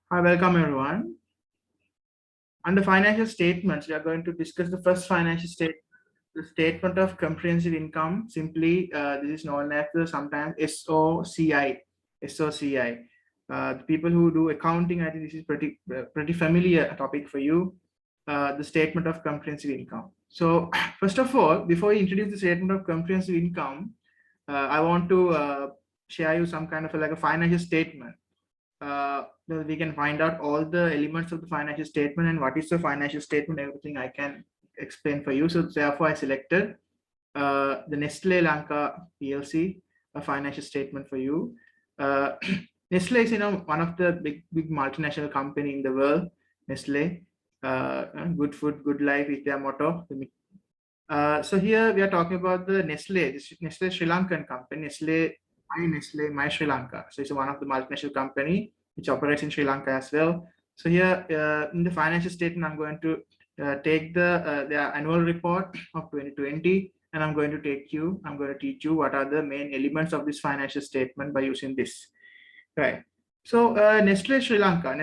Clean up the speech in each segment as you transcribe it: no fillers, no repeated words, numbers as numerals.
Hi, welcome everyone. Under financial statements, we are going to discuss the first financial statement, the statement of comprehensive income. Simply, this is known as the sometimes SOCI. SOCI. The people who do accounting, I think this is pretty familiar topic for you. The statement of comprehensive income. So, first of all, before we introduce the statement of comprehensive income, I want to share you some kind of like a financial statement. We can find out all the elements of the financial statement and what is the financial statement, everything I can explain for you. So therefore I selected the Nestle Lanka PLC, a financial statement for you. Nestle is one of the big multinational company in the world. Nestle, good food, good life is their motto. So here we are talking about the Nestle Sri Lankan company, Nestle, My Sri Lanka. So it's one of the multinational company which operates in Sri Lanka as well. So here in the financial statement, I'm going to take the annual report of 2020, and I'm going to teach you what are the main elements of this financial statement by using this. Right. So Nestle Sri Lanka,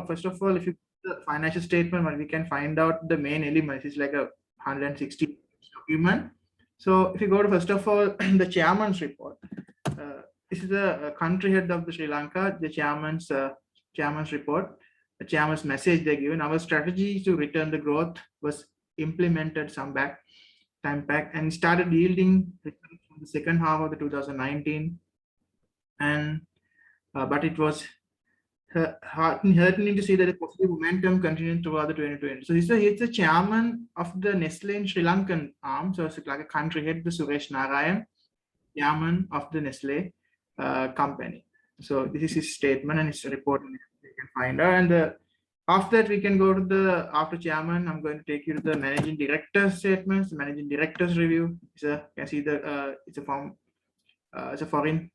first of all, if you the financial statement, we can find out the main elements. It's like a 160 document. So if you go to first of all the chairman's report, this is the country head of the Sri Lanka, the chairman's report, the chairman's message they given. Our strategy to return the growth was implemented some time back and started yielding returns from the second half of the 2019, and but it was heartening to see that the positive momentum continued throughout the 2020. So he's the chairman of the Nestle in Sri Lankan arm. So it's like a country head, the Suresh Narayan, chairman of the Nestle company. So this is his statement and his report. You can find out. And after that, we can go to the after chairman. I'm going to take you to the managing director statements, the managing director's review. You can see the it's a foreign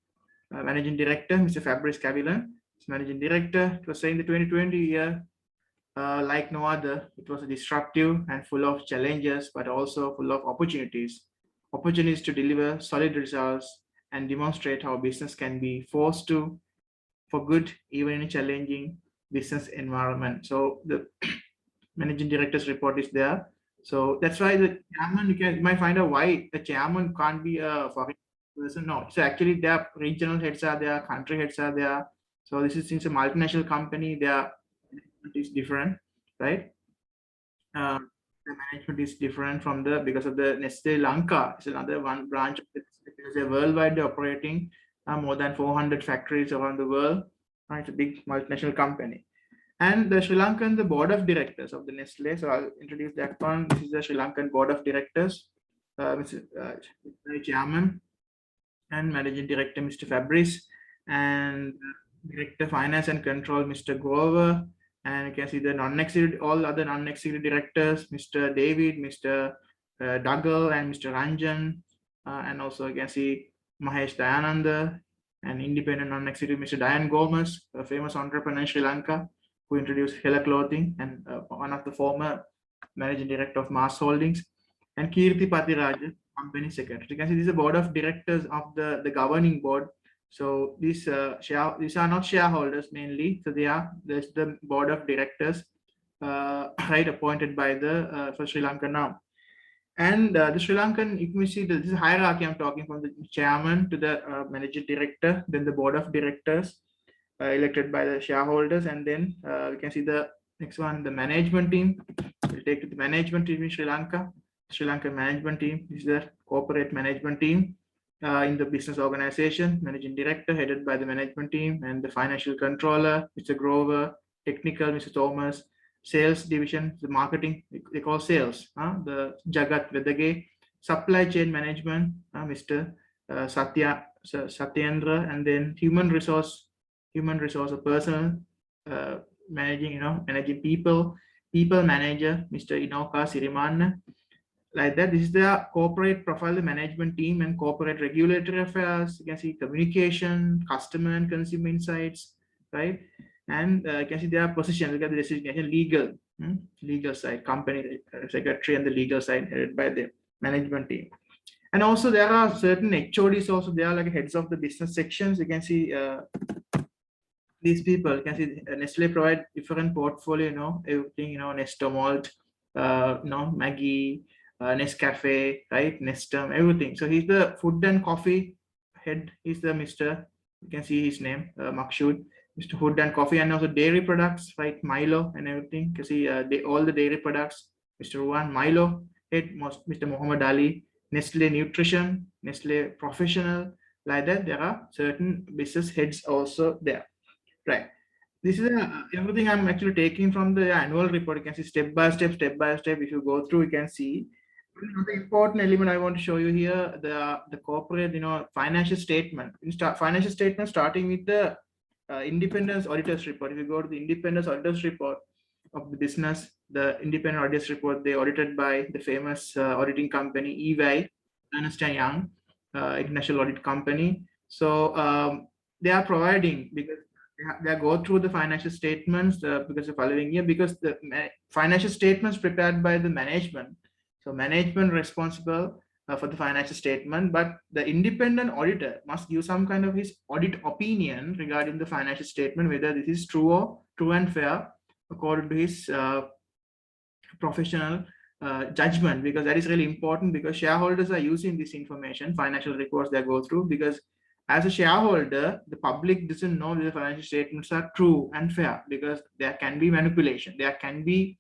managing director, Mr. Fabrice Cavilan. Managing director. It was saying the 2020 year, like no other, it was disruptive and full of challenges, but also full of opportunities. Opportunities to deliver solid results and demonstrate how business can be forced to for good, even in a challenging business environment. So the managing director's report is there. So that's why the chairman, you might find out why the chairman can't be a foreign person. No, so actually their regional heads are there, country heads are there. So this is since a multinational company, their management is different, right? The management is different from because of the Nestle Lanka. It's another one branch of the Nestle. They're worldwide operating more than 400 factories around the world. It's a big multinational company. And the Sri Lankan, the board of directors of the Nestle. So I'll introduce that one. This is the Sri Lankan board of directors, Mr. Chairman and managing director, Mr. Fabrice, and director finance and control, Mr. Grover. And you can see the non-executive, all other non-executive directors, Mr. David, Mr. Duggal, and Mr. Ranjan. And also you can see Mahesh Dayananda, and independent non-executive, Mr. Diane Gomez, a famous entrepreneur in Sri Lanka, who introduced Hela Clothing, and one of the former managing director of Mars Holdings, and Kirti Patiraja, company secretary. You can see this is the board of directors of the governing board. So these are not shareholders mainly. So there's the board of directors, right, appointed by the for Sri Lanka now. And the Sri Lankan, you can see this is hierarchy. I'm talking from the chairman to the managing director, then the board of directors elected by the shareholders, and then we can see the next one, the management team. We'll take to the management team in Sri Lanka. Sri Lankan management team is the corporate management team in the business organization. Managing director headed by the management team, and the financial controller, Mr. Grover, technical, Mr. Thomas, sales division, the marketing, they call sales, the Jagat Vedage, supply chain management, Mr. Satyendra, and then human resource or personal managing people manager, Mr. Inoka Sirimanna. Like that, this is the corporate profile, the management team, and corporate regulatory affairs. You can see communication, customer and consumer insights, right? And you can see their position. Look at the designation, legal side, company secretary, and the legal side headed by the management team. And also there are certain HODs also. They are like heads of the business sections. You can see these people, you can see Nestle provide different portfolio, everything, Nestle Malt, Maggi, Nescafe, right, Nestum, everything. So he's the food and coffee head. He's the Mr. You can see his name, Makshood, Mr. Food and Coffee, and also dairy products, right, Milo and everything. You can see all the dairy products, Mr. Ruwan, Milo head, Mr. Muhammad Ali, Nestle Nutrition, Nestle Professional, like that. There are certain business heads also there. Right. This is everything I'm actually taking from the annual report. You can see step by step. If you go through, you can see the important element I want to show you here, the corporate, financial statement. Financial statement starting with the independence auditors report. If you go to the independence auditors report of the business, the independent auditors report, they audited by the famous auditing company EY, Ernst & Young, international audit company. So they are providing, because they go through the financial statements because the following year, because the financial statements prepared by the management. So management responsible for the financial statement, but the independent auditor must give some kind of his audit opinion regarding the financial statement, whether this is true and fair according to his professional judgment, because that is really important, because shareholders are using this information, financial reports they go through, because as a shareholder, the public doesn't know whether financial statements are true and fair, because there can be manipulation, there can be,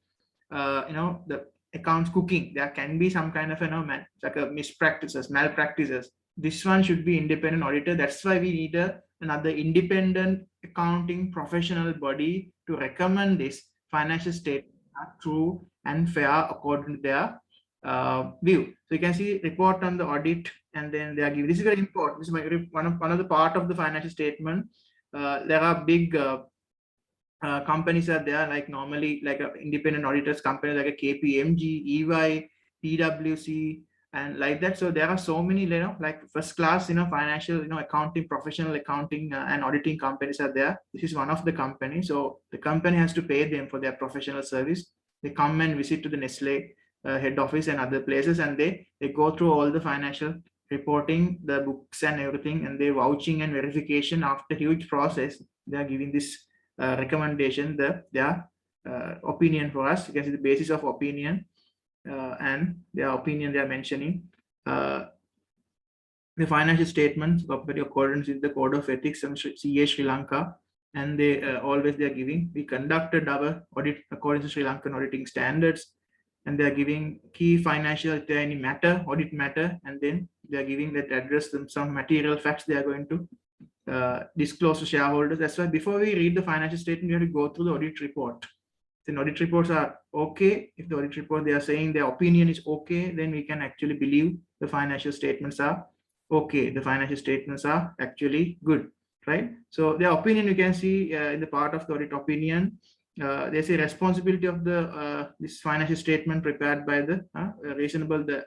the accounts cooking, there can be some kind of like a mispractices, malpractices. This one should be independent auditor. That's why we need another independent accounting professional body to recommend this financial statement are true and fair according to their view. So you can see report on the audit, and then they are giving. This is very important. This is one of the part of the financial statement. There are big companies are there, like normally like a independent auditors company like a KPMG, EY, PwC, and like that. So there are so many, like first class, financial, accounting, professional accounting and auditing companies are there. This is one of the companies. So the company has to pay them for their professional service. They come and visit to the Nestle head office and other places, and they go through all the financial reporting, the books and everything, and they vouching and verification. After huge process, they are giving this recommendation, their opinion for us. You can see the basis of opinion and their opinion they are mentioning. The financial statements in accordance with the code of ethics and CA Sri Lanka, and they always they are giving. We conducted our audit according to Sri Lankan auditing standards, and they are giving key financial, if there are any matter, audit matter, and then they are giving that address them some material facts they are going to disclose to shareholders. That's why before we read the financial statement, we have to go through the audit report. Then audit reports are okay. If the audit report they are saying their opinion is okay, then we can actually believe the financial statements are okay. The financial statements are actually good, right? So their opinion, you can see in the part of the audit opinion, they say responsibility of the this financial statement prepared by the reasonable. The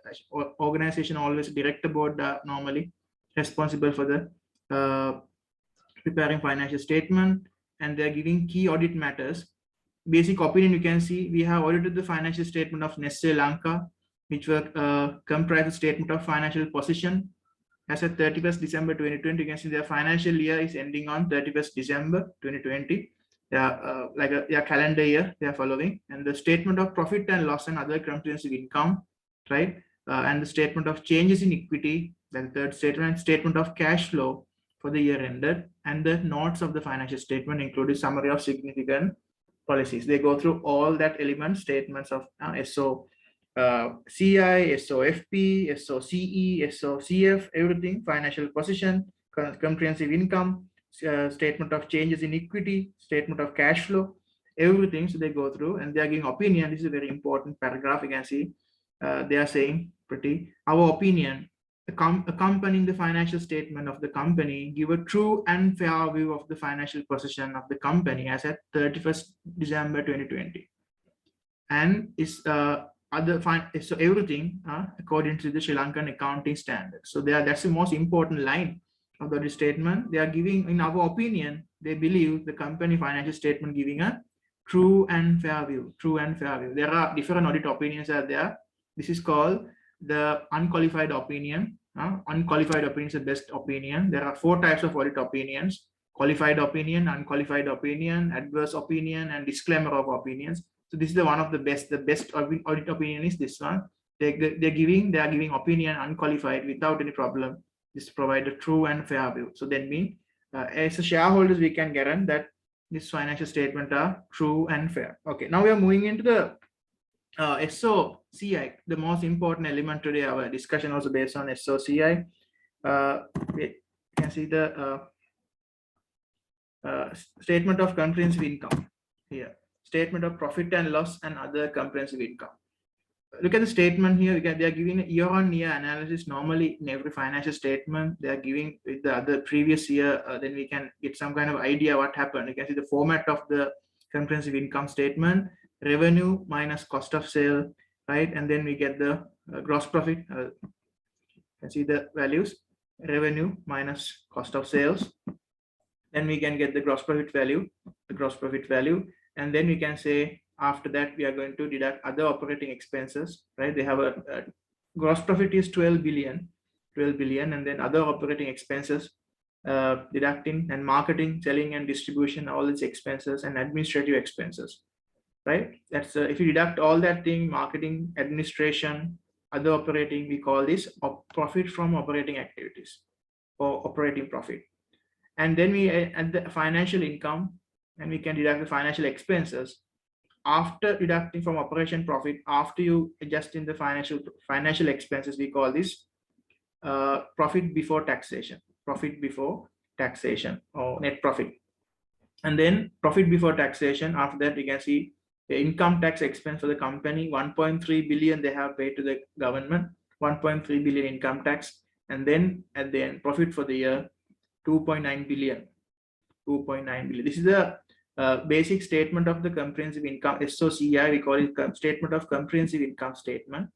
organization always director board normally responsible for the preparing financial statement, and they're giving key audit matters. Basic opinion, you can see we have audited the financial statement of Nestle Lanka, which were comprised of statement of financial position as at 31st December 2020. You can see their financial year is ending on 31st December 2020. They are like a calendar year they are following, and the statement of profit and loss and other comprehensive income, right? And the statement of changes in equity, then third statement of cash flow for the year ended, and the notes of the financial statement including summary of significant policies. They go through all that element statements of SOCI, SOFP, SOCE, SOCF, everything, financial position, comprehensive income, statement of changes in equity, statement of cash flow, everything. So they go through and they are giving opinion. This is a very important paragraph. You can see they are saying our opinion accompanying the financial statement of the company give a true and fair view of the financial position of the company as at 31st December 2020, and is so everything according to the Sri Lankan accounting standards. So that's the most important line of the statement. They are giving, in our opinion, they believe the company financial statement giving a true and fair view. There are different audit opinions are there. This is called the unqualified opinion. Unqualified opinion is the best opinion. There are 4 types of audit opinions: qualified opinion, unqualified opinion, adverse opinion, and disclaimer of opinions. So this is the one of the best audit opinion is this one. They are giving opinion unqualified without any problem. This provide a true and fair view. So that means as a shareholders, we can guarantee that this financial statement are true and fair. Okay, now we are moving into the SOCI, the most important element today. Our discussion also based on SOCI. We can see the statement of comprehensive income here, statement of profit and loss and other comprehensive income. Look at the statement here. They are giving a year-on-year analysis. Normally, in every financial statement, they are giving with the other previous year. Then we can get some kind of idea what happened. You can see the format of the comprehensive income statement: revenue minus cost of sale, right? And then we get the gross profit. You can see the values: revenue minus cost of sales. Then we can get the gross profit value, and then we can say, after that, we are going to deduct other operating expenses, right? They have a gross profit is 12 billion, and then other operating expenses, deducting and marketing, selling and distribution, all its expenses and administrative expenses, right? That's if you deduct all that thing, marketing, administration, other operating, we call this profit from operating activities or operating profit. And then we add the financial income, and we can deduct the financial expenses. After deducting from operation profit, after you adjust in the financial expenses, we call this profit before taxation or net profit. And then profit before taxation, after that we can see the income tax expense for the company, 1.3 billion they have paid to the government, 1.3 billion income tax. And then at the end, profit for the year, 2.9 billion. This is the basic statement of the comprehensive income, SOCI, we call it statement of comprehensive income statement,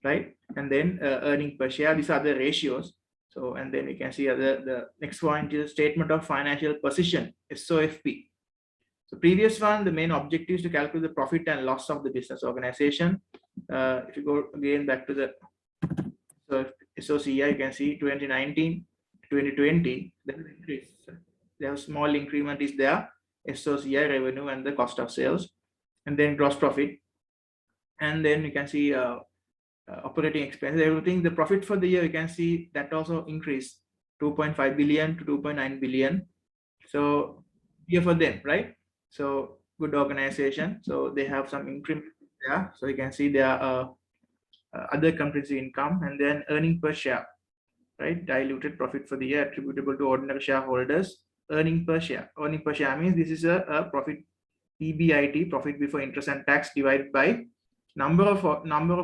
right? And then earning per share, these are the ratios. So, and then we can see the next point is statement of financial position, SOFP. So previous one, the main objective is to calculate the profit and loss of the business organization. If you go again back to the SOCI, you can see 2019, 2020, there was small increment is there. SOCI, revenue and the cost of sales, and then gross profit, and then you can see operating expenses, everything. The profit for the year, you can see that also increased 2.5 billion to 2.9 billion. So here for them, right? So good organization. So they have some increment there. So you can see there are other comprehensive income, and then earning per share, right? Diluted profit for the year attributable to ordinary shareholders. Earning per share means this is a profit, PBIT, profit before interest and tax, divided by number of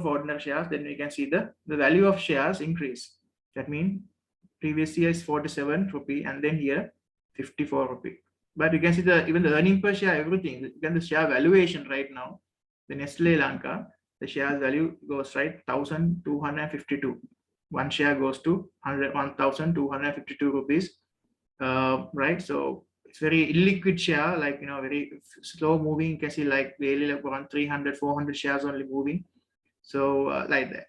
ordinary shares. Then we can see the value of shares increase. That means previous year is 47 rupee, and then here 54 rupee. But you can see even the earning per share, everything. Again, the share valuation right now, the Nestle Lanka, the shares value goes right 1,252. One share goes to 1,252 rupees. Right, so it's very illiquid share, like, you know, very slow moving. You can see like daily like around 300-400 shares only moving. So like that.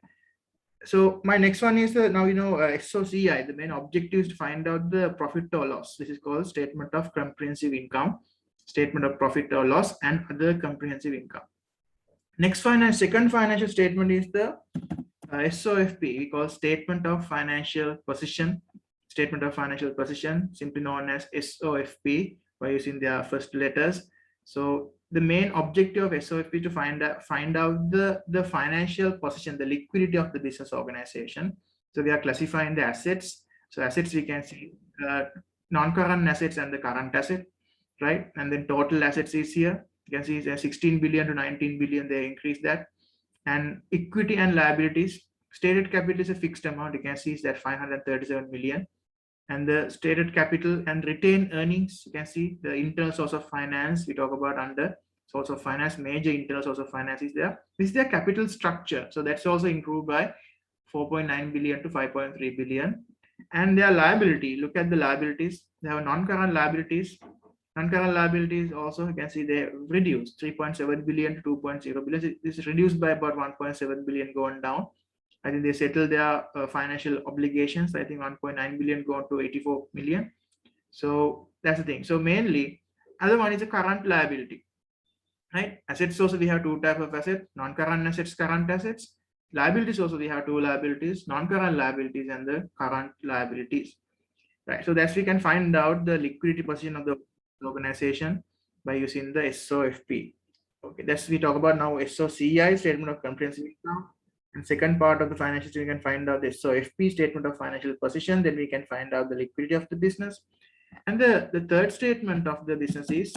So my next one is now, you know, SOCI, the main objective is to find out the profit or loss. This is called statement of comprehensive income, statement of profit or loss and other comprehensive income. Next second financial statement is the SOFP, we call statement of financial position. Statement of financial position, simply known as SOFP by using their first letters. So the main objective of SOFP is to find out the financial position, the liquidity of the business organization. So we are classifying the assets. So assets, we can see non-current assets and the current asset, right? And then total assets is here. You can see 16 billion to 19 billion, they increase that. And equity and liabilities, stated capital is a fixed amount. You can see is that 537 million. And the stated capital and retained earnings, you can see the internal source of finance. We talk about under source of finance, major internal source of finance is there. This is their capital structure. So that's also improved by 4.9 billion to 5.3 billion. And their liability, look at the liabilities. They have non-current liabilities. Non-current liabilities also, you can see they reduced 3.7 billion to 2.0 billion. This is reduced by about 1.7 billion going down. I think they settled their financial obligations. I think 1.9 billion gone to 84 million. So That's the thing. So mainly, other one is a current liability, right? Assets also we have two types of assets: non-current assets, current assets. Liabilities also we have two liabilities: non-current liabilities and the current liabilities, right? So that's we can find out the liquidity position of the organization by using the SOFP. Okay, that's we talk about now. SOCI, statement of comprehensive income, and second part of the financial we can find out the SOFP, statement of financial position. Then we can find out the liquidity of the business. And the third statement of the business is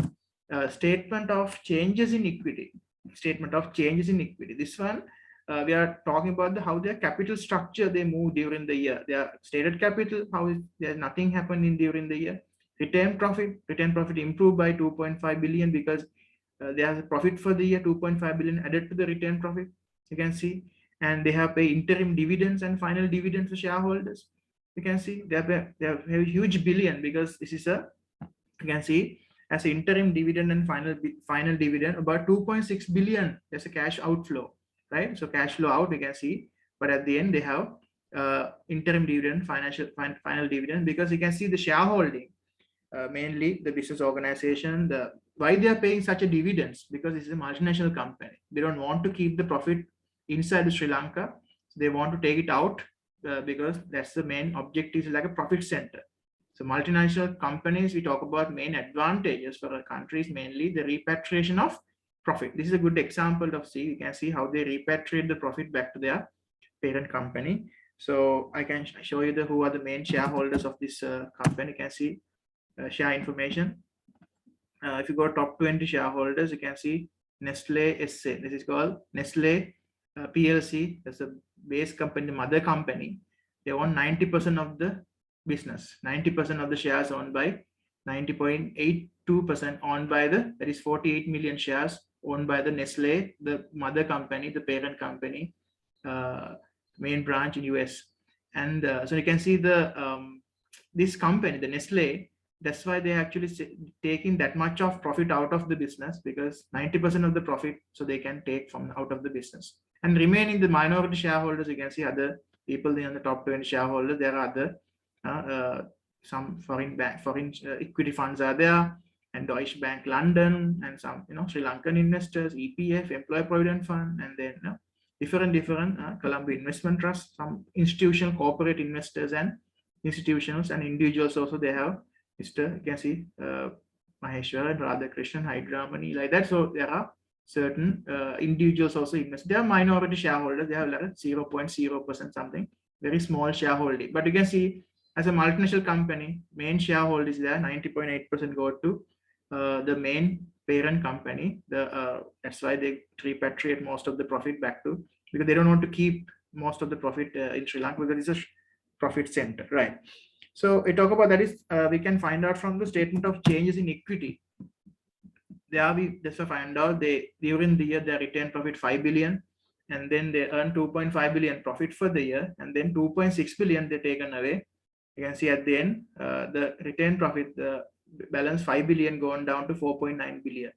statement of changes in equity. Statement of changes in equity. This one we are talking about how their capital structure they move during the year. Their stated capital, how is there nothing happening during the year. Retained profit improved by 2.5 billion because there's a profit for the year, 2.5 billion added to the retained profit. You can see, and they have paid interim dividends and final dividends to shareholders. You can see they have a huge billion because this is a, you can see as interim dividend and final dividend about 2.6 billion. There's a cash outflow, right? So cash flow out, we can see, but at the end they have interim dividend, final dividend, because you can see the shareholding, mainly the business organization, why they are paying such a dividends, because it's a multinational company. They don't want to keep the profit inside Sri Lanka. So they want to take it out because that's the main objective, is like a profit center. So multinational companies, we talk about main advantages for a country is mainly the repatriation of profit. This is a good example of, see, you can see how they repatriate the profit back to their parent company. So I can show you who are the main shareholders of this company. You can see share information. If you go top 20 shareholders, you can see Nestle SA. This is called Nestle PLC. That's a base company, the mother company. They own 90% of the business. 90% of the shares owned by 90.82% owned by that is 48 million shares owned by the Nestle, the mother company, the parent company, main branch in US. And so you can see this company, the Nestle, that's why they're actually taking that much of profit out of the business, because 90% of the profit, so they can take from out of the business. And remaining the minority shareholders, you can see other people in the top 20 shareholders. There are other some foreign equity funds are there, and Deutsche Bank London, and some Sri Lankan investors, EPF, Employee Provident Fund, and then different Columbia Investment Trust, some institutional corporate investors and institutions and individuals also they have. You can see Maheshwar, Radhakrishnan, Hydramani, like that. So there are certain individuals also invest. They are minority shareholders. They have like 0.0% something, very small shareholding. But you can see as a multinational company, main shareholder is there. 90.8% go to the main parent company. That's why they repatriate most of the profit back to, because they don't want to keep most of the profit in Sri Lanka because it's a profit center, right? So we talk about that is we can find out from the statement of changes in equity. There we just find out they during the year they retain profit 5 billion, and then they earn 2.5 billion profit for the year, and then 2.6 billion they taken away. You can see at the end the retained profit, the balance 5 billion gone down to 4.9 billion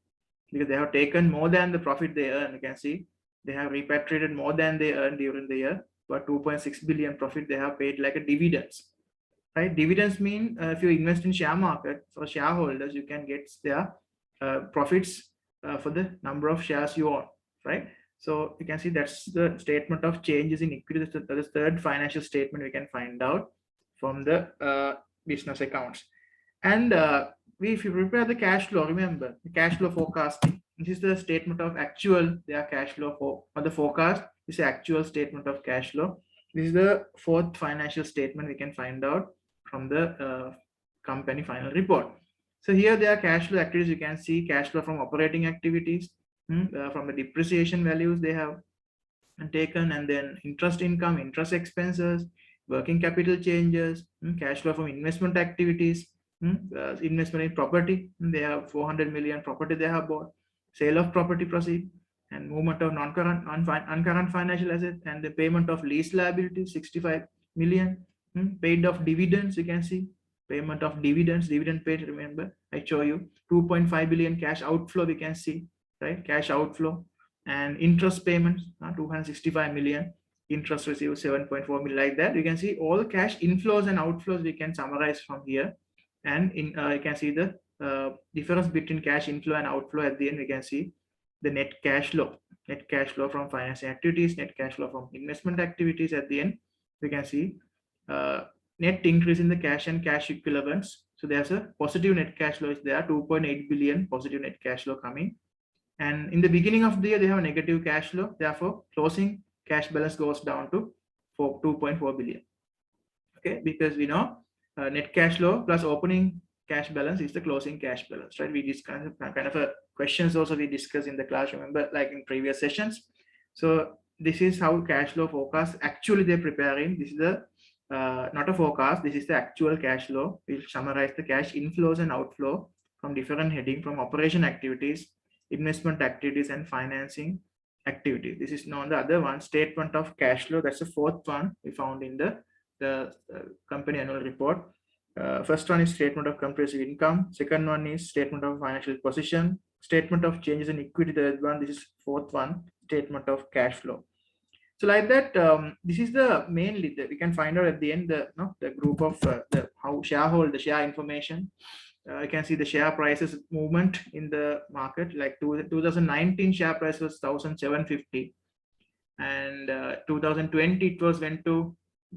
because they have taken more than the profit they earn. You can see they have repatriated more than they earned during the year, but 2.6 billion profit they have paid like a dividends. Right? Dividends mean if you invest in share market for shareholders, you can get their profits for the number of shares you own, right? So you can see that's the statement of changes in equity. That's the third financial statement we can find out from the business accounts. And if you prepare the cash flow, remember the cash flow forecasting. This is the statement of actual their cash flow for the forecast. This is the actual statement of cash flow. This is the fourth financial statement we can find out from the company final report. So here there are cash flow activities. You can see cash flow from operating activities, from the depreciation values they have taken, and then interest income, interest expenses, working capital changes, cash flow from investment activities, investment in property. They have 400 million property they have bought, sale of property proceed, and movement of uncurrent financial assets, and the payment of lease liabilities 65 million. Paid of dividends, you can see payment of dividends, dividend paid. Remember I show you 2.5 billion cash outflow, we can see, right? Cash outflow. And interest payments 265 million, interest received 7.4 million, like that. You can see all cash inflows and outflows we can summarize from here. And in you can see the difference between cash inflow and outflow. At the end, we can see the net cash flow from financing activities, net cash flow from investment activities. At the end, we can see net increase in the cash and cash equivalents. So there's a positive net cash flow is there, 2.8 billion positive net cash flow coming. And in the beginning of the year, they have a negative cash flow. Therefore, closing cash balance goes down to 2.4 billion. Okay, because we know net cash flow plus opening cash balance is the closing cash balance, right? We discussed kind of a questions also we discussed in the class, remember, like in previous sessions. So this is how cash flow forecast actually they're preparing. This is the not a forecast, this is the actual cash flow. We'll summarize the cash inflows and outflow from different heading, from operation activities, investment activities, and financing activities. This is now the other one, statement of cash flow. That's the fourth one we found in the company annual report. First one is statement of comprehensive income. Second one is statement of financial position. Statement of changes in equity. Third one, this is fourth one, statement of cash flow. So like that, this is the mainly we can find out at the end the group of how the share information. You can see the share prices movement in the market. Like 2019 share price was 1,750, and 2020 it was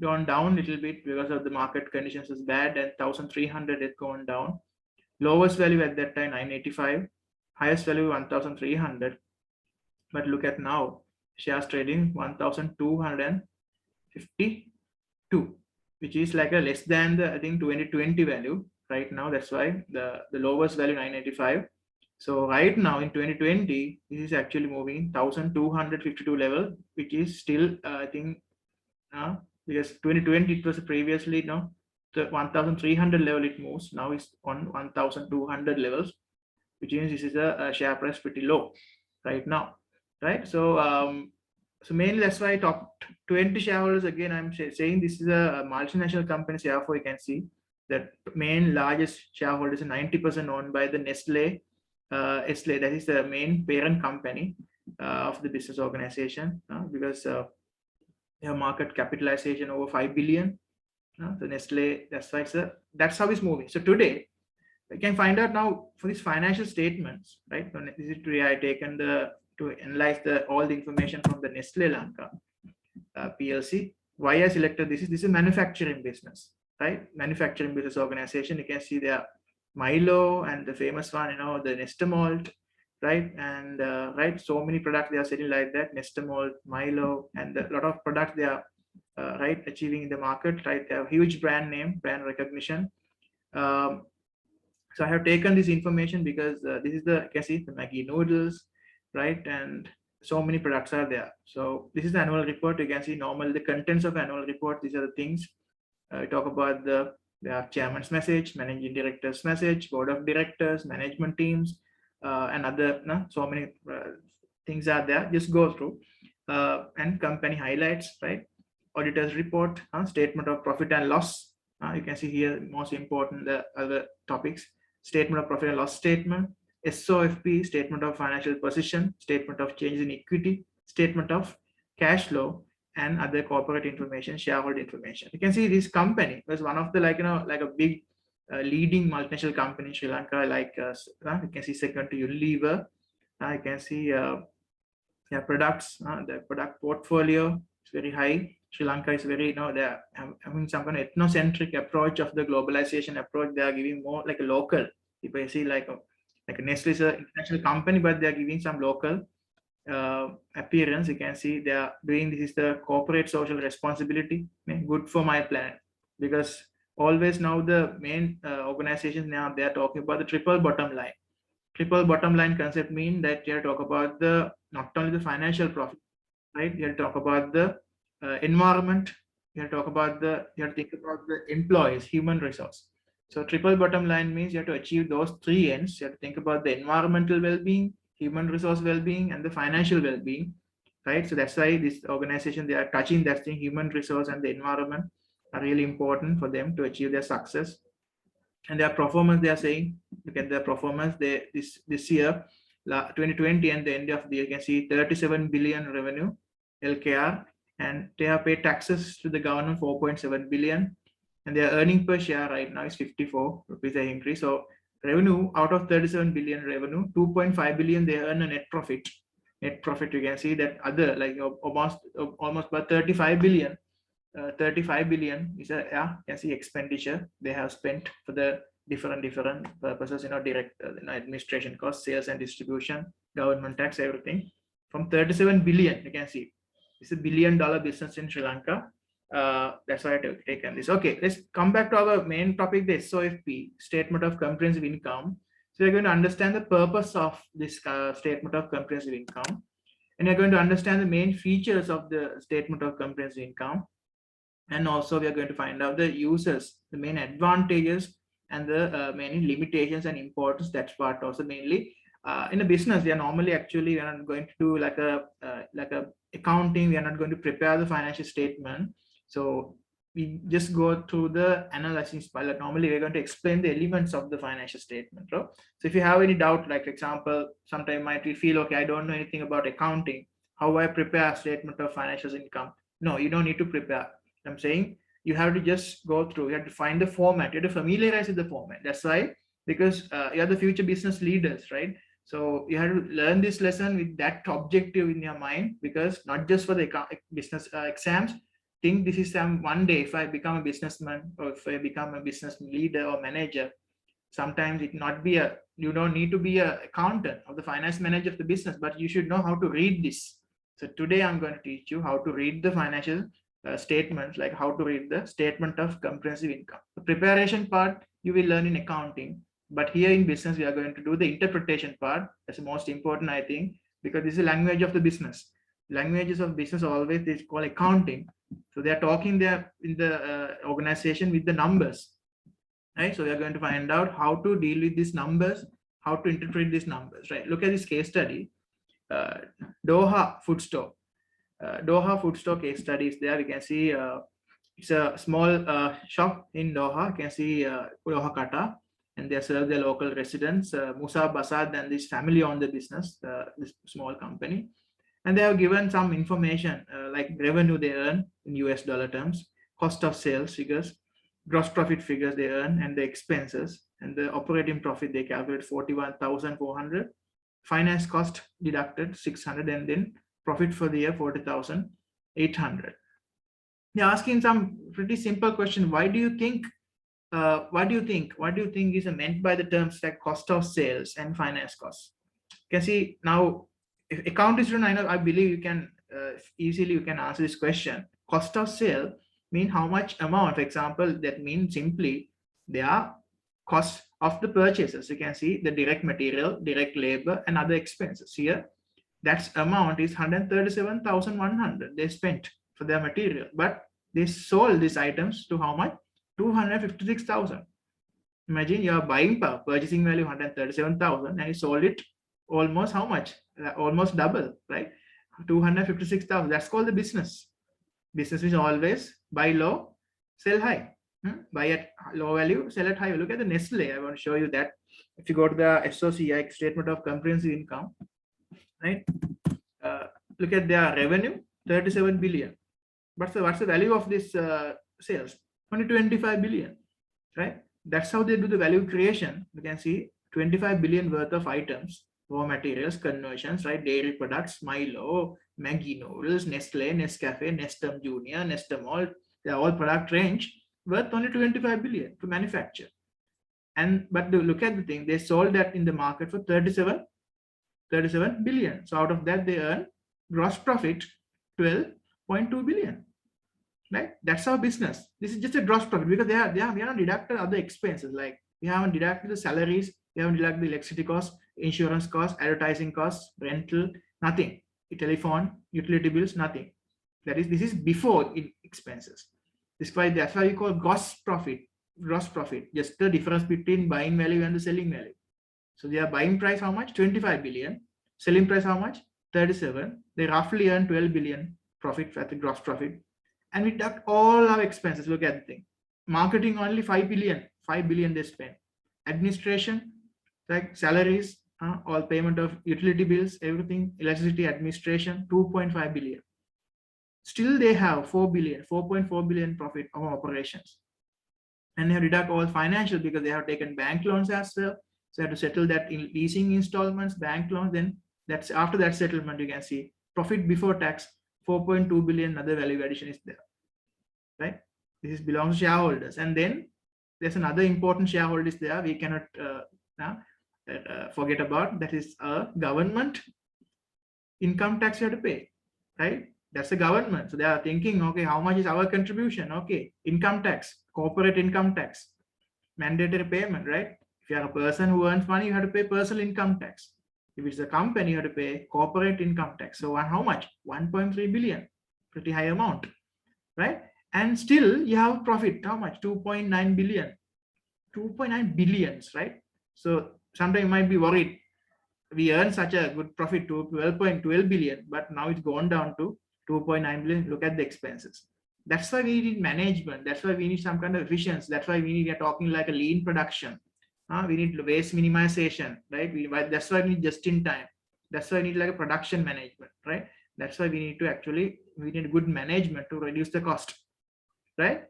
gone down a little bit because of the market conditions is bad, and 1,300 it gone down. Lowest value at that time 985, highest value 1,300. But look at now, shares trading 1,252, which is like a less than the, I think, 2020 value right now. That's why the lowest value 985. So right now in 2020, this is actually moving 1,252 level, which is still I think because 2020 it was previously the 1,300 level it moves. Now it's on 1,200 levels, which means this is a share price pretty low right now, right? So so mainly that's why top 20 shareholders, again I'm saying this is a multinational company. Therefore you can see that main largest shareholders are 90% owned by the Nestle. Nestle, that is the main parent company of the business organization, because they have market capitalization over 5 billion. So Nestle, that's why that's how it's moving. So today we can find out now for these financial statements, right? So this is today I taken to analyze all the information from the Nestle Lanka PLC. Why I selected this is manufacturing business, right? Manufacturing business organization. You can see there Milo and the famous one, the Nestle malt, right? And right, so many products they are selling like that, Nestle malt, Milo, and a lot of products they are right achieving in the market, right? They have huge brand name, brand recognition. So I have taken this information because this is you can see the Maggi noodles, right? And so many products are there. So this is the annual report. You can see the contents of annual report. These are the things we talk about. The chairman's message, managing director's message, board of directors, management teams, and other so many things are there. Just go through and company highlights, right? Auditor's report, statement of profit and loss. You can see here most important the other topics: statement of profit and loss statement, SOFP, statement of financial position, statement of change in equity, statement of cash flow, and other corporate information, shareholder information. You can see this company was one of the like a big leading multinational company in Sri Lanka. Like you can see second to Unilever. You can see their products, the product portfolio is very high. Sri Lanka is very they're having some kind of ethnocentric approach of the globalization approach. They are giving more like a local. If I see like a Nestle is an international company, but they are giving some local appearance. You can see they are doing this is the corporate social responsibility, good for my planet, because always now the main organizations now they are talking about the triple bottom line. Triple bottom line concept mean that you have to talk about not only the financial profit, right? You have to talk about the environment. You have to talk about you have to think about the employees, human resource. So triple bottom line means you have to achieve those three ends. You have to think about the environmental well-being, human resource well-being, and the financial well-being, right? So that's why this organization, they are touching that thing, human resource and the environment are really important for them to achieve their success. And their performance, they are saying, look at their performance. This year, 2020 and the end of the year, you can see 37 billion revenue, LKR, and they have paid taxes to the government 4.7 billion. and their earning per share right now is 54 rupees an increase. So revenue out of 37 billion revenue, 2.5 billion they earn a net profit. Net profit, you can see that other like almost about 35 billion. 35 billion is a you can see expenditure they have spent for the different purposes, direct administration costs, sales and distribution, government tax, everything. From 37 billion, you can see it's $1 billion business in Sri Lanka. That's why I taken this. Okay, let's come back to our main topic, the SOFP, Statement of Comprehensive Income. So we're going to understand the purpose of this Statement of Comprehensive Income, and you're going to understand the main features of the Statement of Comprehensive Income, and also we are going to find out the uses, the main advantages, and the many limitations and importance. That's part also mainly in a business. We are normally we are not going to do like a accounting. We are not going to prepare the financial statement. So we just go through the analysis pilot. Normally we're going to explain the elements of the financial statement. Right? So if you have any doubt, like example, sometimes might we feel, okay, I don't know anything about accounting. How do I prepare a statement of financial income? No, you don't need to prepare. I'm saying you have to just go through, you have to find the format, you have to familiarize with the format. That's why, because you're the future business leaders, right? So you have to learn this lesson with that objective in your mind, because not just for the business exams. Think this is one day, if I become a businessman or if I become a business leader or manager, sometimes it not be you don't need to be an accountant or the finance manager of the business, but you should know how to read this. So today I'm going to teach you how to read the financial statements, like how to read the Statement of Comprehensive Income. The preparation part you will learn in accounting, but here in business we are going to do the interpretation part. That's the most important, I think, because this is the language of the business. Languages of business always is called accounting. So they are talking there in the organization with the numbers, right? So we are going to find out how to deal with these numbers, how to interpret these numbers, right? Look at this case study, Doha food store. Doha food store case study is there. We can see it's a small shop in Doha. You can see Doha Kata, and they serve their local residents. Musa Basad and this family own the business, this small company, and they have given some information like revenue they earn in US dollar terms, cost of sales figures, gross profit figures they earn, and the expenses, and the operating profit they calculate 41,400, finance cost deducted 600, and then profit for the year 40,800. They're asking some pretty simple question. What do you think is meant by the terms like cost of sales and finance costs? You can see now, if account is written, I believe you can easily answer this question. Cost of sale mean how much amount. For example, that means simply their cost of the purchases. You can see the direct material, direct labor, and other expenses here. That amount is 137,100 they spent for their material, but they sold these items to how much? 256,000. Imagine you are buying power, purchasing value 137,000, and you sold it almost how much? Almost double, right? 256,000. That's called the business. Business is always buy low, sell high. Buy at low value, sell at high value. Look at the Nestle. I want to show you that. If you go to the SOCI, Statement of Comprehensive Income, right? Look at their revenue, 37 billion. What's the value of this sales? Only 25 billion, right? That's how they do the value creation. You can see 25 billion worth of items, raw materials, conversions, right? Dairy products, Milo, Maggi noodles, Nestle, Nescafe, Nestum Junior, Nestum Malt. They're all product range worth only 25 billion to manufacture. But look at the thing, they sold that in the market for 37 billion. So out of that, they earn gross profit 12.2 billion. Right? That's our business. This is just a gross profit, because we have not deducted other expenses. Like we haven't deducted the salaries, we haven't deducted the electricity costs, insurance costs, advertising costs, rental, nothing. The telephone, utility bills, nothing. This is before expenses. That's why we call gross profit. Gross profit, just the difference between buying value and the selling value. So their buying price how much? 25 billion. Selling price how much? 37. They roughly earn 12 billion profit at the gross profit. And we deduct all our expenses. Look at the thing. Marketing only 5 billion. 5 billion they spend. Administration, like salaries, all payment of utility bills, everything, electricity, administration, 2.5 billion. Still they have 4 billion, 4.4 billion profit of operations. And they have deduct all financial because they have taken bank loans as well. So you have to settle that in leasing installments, bank loans. Then that's after that settlement, you can see profit before tax, 4.2 billion, another value addition is there, right? This belongs to shareholders. And then there's another important shareholder is there. We cannot forget about, that is a government income tax you have to pay, right? That's the government. So they are thinking, okay, how much is our contribution? Okay, income tax, corporate income tax, mandatory payment, right? If you are a person who earns money, you have to pay personal income tax. If it's a company, you have to pay corporate income tax. So how much? 1.3 billion, pretty high amount, right? And still you have profit, how much? 2.9 billion, 2.9 billions, right? So sometimes you might be worried, we earn such a good profit to 12.12 billion, but now it's gone down to 2.9 billion. Look at the expenses. That's why we need management. That's why we need some kind of efficiency. That's why we are talking like a lean production. We need waste minimization, right? That's why we need just in time. That's why we need like a production management, right? That's why we need to actually, we need good management to reduce the cost, right?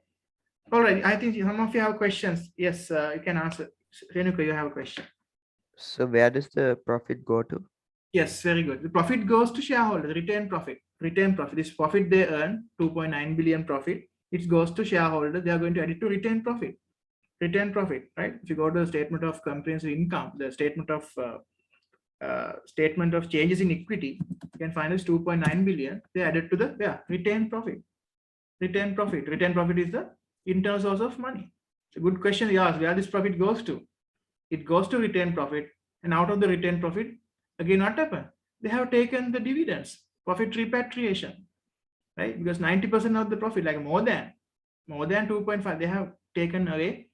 All right. I think some of you have questions. Yes, you can answer. Renuka, you have a question. So where does the profit go to? Yes, very good. The profit goes to shareholders, return profit. Return profit. This profit they earn, 2.9 billion profit, it goes to shareholders. They are going to add it to return profit. Return profit, right? If you go to the statement of comprehensive income, the statement of changes in equity, you can find this 2.9 billion. They added to the return profit. Return profit. Return profit is the internal source of money. It's a good question you asked. Where this profit goes to? It goes to return profit, and out of the return profit, again, what happened? They have taken the dividends, profit repatriation, right? Because 90% of the profit, like more than 2.5, they have taken away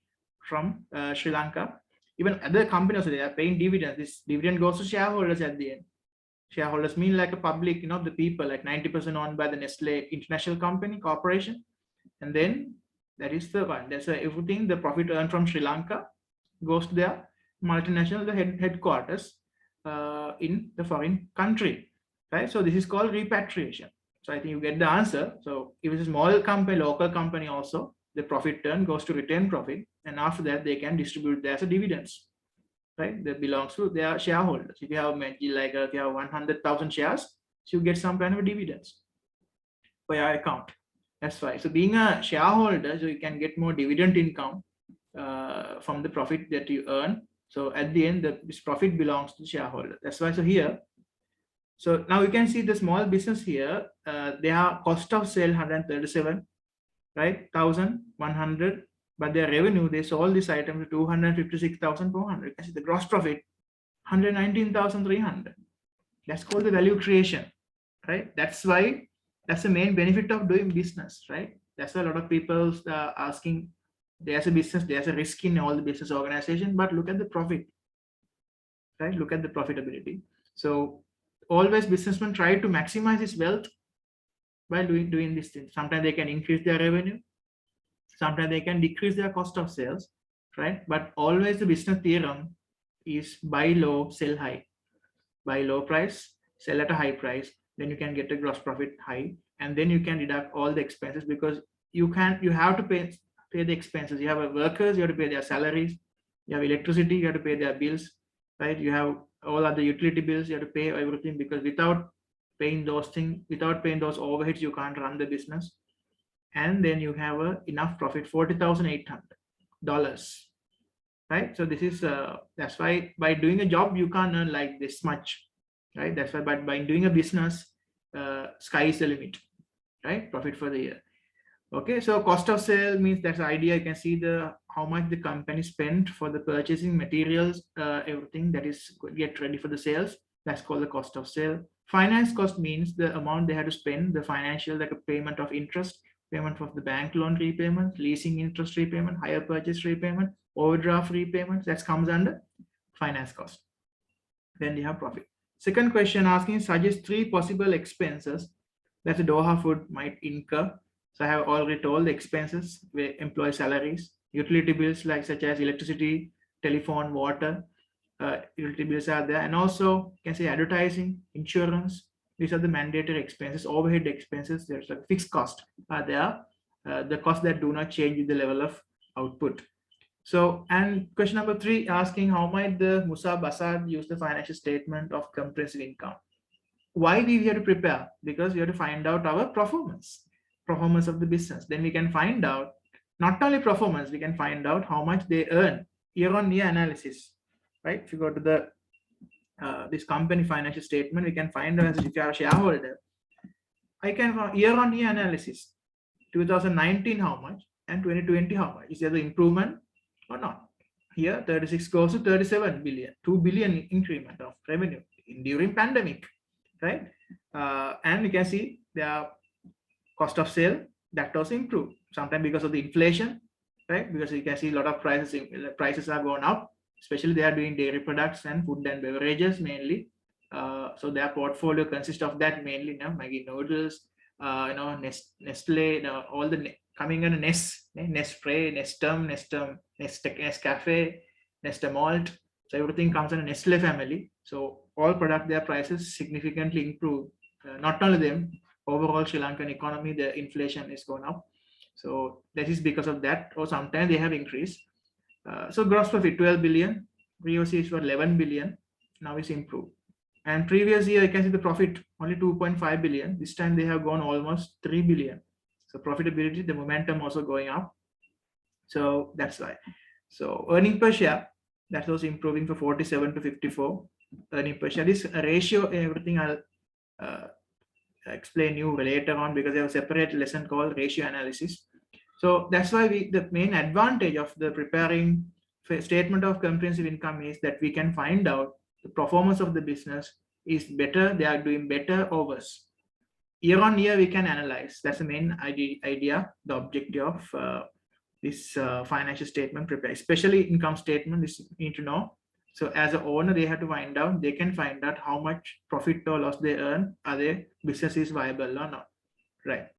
from Sri Lanka. Even other companies, they are paying dividends. This dividend goes to shareholders at the end. Shareholders mean like a public, the people, like 90% owned by the Nestle International Company Corporation. And then that is the one. That's everything, the profit earned from Sri Lanka goes to their multinational, the headquarters in the foreign country, right? So this is called repatriation. So I think you get the answer. So if it's a small company, local company also, the profit turn goes to return profit, and after that they can distribute that as a dividends, right? That belongs to their shareholders. If you have if you have 100,000 shares, so you get some kind of dividends for your account. That's why. So being a shareholder, so you can get more dividend income from the profit that you earn. So at the end, this profit belongs to the shareholder. That's why. So here, so now you can see the small business here. They are cost of sale 137, right? 1,100, but their revenue, they sold this item to 256,400. The gross profit 119,300. That's called the value creation, right? That's why, that's the main benefit of doing business, right? That's why a lot of people are asking, there's a business, there's a risk in all the business organization, but look at the profit, right? Look at the profitability. So always businessmen try to maximize his wealth by doing this thing. Sometimes they can increase their revenue, sometimes they can decrease their cost of sales, right? But always the business theorem is buy low, sell high. Buy low price, sell at a high price, then you can get a gross profit high, and then you can deduct all the expenses, because you have to pay the expenses. You have workers, you have to pay their salaries, you have electricity, you have to pay their bills, right? You have all other utility bills, you have to pay everything, because without paying those things, without paying those overheads, you can't run the business. And then you have enough profit, $40,800, right? So this is that's why by doing a job you can't earn like this much, right? That's why, but by doing a business, sky is the limit, right? Profit for the year. Okay, so cost of sale means, that's the idea. You can see how much the company spent for the purchasing materials, everything that is get ready for the sales. That's called the cost of sale. Finance cost means the amount they had to spend, the financial, like a payment of interest, payment of the bank loan repayment, leasing interest repayment, hire purchase repayment, overdraft repayments. That comes under finance cost. Then you have profit. Second question asking, suggest 3 possible expenses that the Doha food might incur. So I have already told the expenses, where employee salaries, utility bills like such as electricity, telephone, water, utility bills are there, and also you can say advertising, insurance. These are the mandatory expenses. Overhead expenses, there's like fixed cost are there, the costs that do not change with the level of output. So, and question number 3 asking how might the Musab Assad use the financial statement of comprehensive income? Why we have to prepare? Because we have to find out our performance of the business. Then we can find out not only performance, we can find out how much they earn year-on-year analysis, right? If you go to the this company financial statement, we can find out if you are a shareholder. I can find year-on-year analysis, 2019 how much and 2020 how much. Is there the improvement or not? Here 36 goes to 37 billion, 2 billion increment of revenue during pandemic, right? And you can see their cost of sale that also improved, sometimes because of the inflation, right? Because you can see a lot of prices are going up, especially they are doing dairy products and food and beverages mainly. So their portfolio consists of that mainly, Maggi noodles, Nestle, all the coming in Nestle, Nescafe, Nestle Malt. So everything comes in a Nestle family. So all product, their prices significantly improve. Not only them, overall Sri Lankan economy, the inflation is going up. So that is because of that, or sometimes they have increased. So gross profit 12 billion, POCs were 11 billion, now it's improved. And previous year, you can see the profit only 2.5 billion. This time they have gone almost 3 billion. So profitability, the momentum also going up. So that's why. So earning per share, that's also improving from 47 to 54. Earning per share, this ratio, everything I'll explain you later on, because they have a separate lesson called ratio analysis. So that's why the main advantage of the preparing statement of comprehensive income is that we can find out the performance of the business is better, they are doing better or worse. Year on year, we can analyze. That's the main idea, the objective of this financial statement prepare, especially income statement, this you need to know. So as an owner, they have to find out, they can find out how much profit or loss they earn, are their business is viable or not, right?